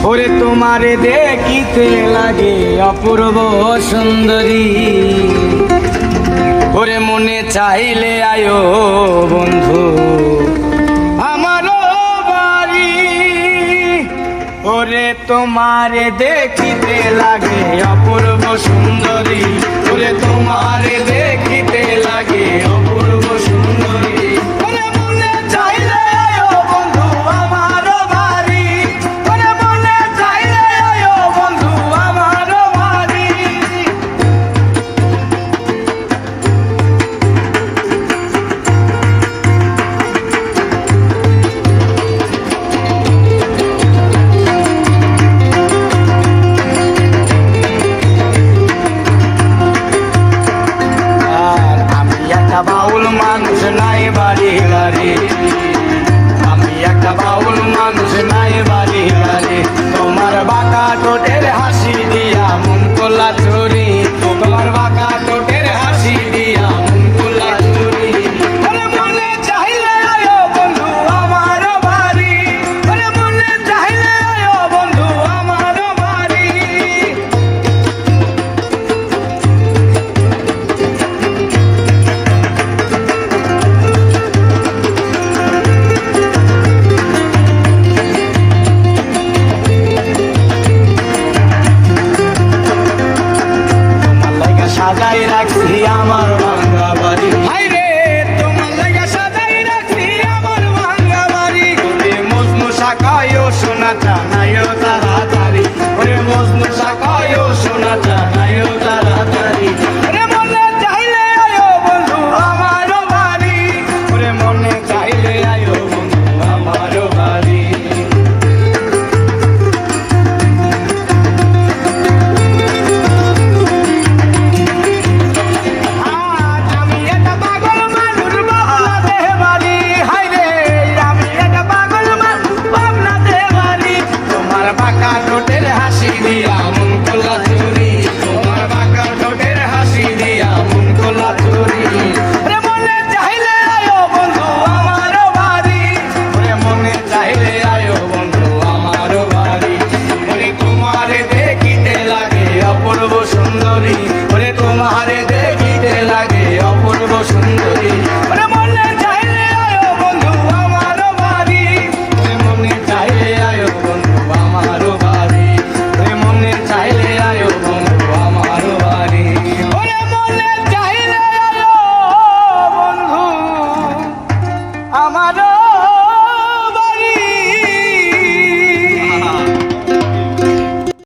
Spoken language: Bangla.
ওরে তোমারে দেখিতে লাগে অপূর্ব সুন্দরী, ওরে মনে চাইলে আয়ো বন্ধু আমার বাড়ি। ওরে তোমারে দেখিতে লাগে অপূর্ব সুন্দরী, ওরে তোমারে দেখিতে লাগে অপূর্ব সুন্দরী, ওরে মনে চাইলে আয়ো বন্ধু আমার বাড়ি, ওরে মনে চাইলে আয়ো বন্ধু আমার বাড়ি। বাউল মানুষ নাই বাড়ি গাড়ি, আমি একটা বাউল মানুষ নাই বাড়ি গাড়ি। তোমার বাঁকা ঠোঁটের হাসি দিয়া মন কোলা চুরি, তোমার বাঁকা ঠোঁটের হাসি দিয়া মন কোলা চুরি। ওরে মনে চাইলে আয়ো বন্ধু আমার বাড়ি, ওরে মনে চাইলে আয়ো বন্ধু আমার বাড়ি। সাজাই রাখছি আমার ভাঙা বাড়ি, হাই রে তোমার লাগা সাজাই রাখছি আমার ভাঙা বাড়ি। ওরে মজনু শাখায়ও সোনা চানায়ও তাড়াতাড়ি, ওরে মজনু শাখায়ও সোনা চানা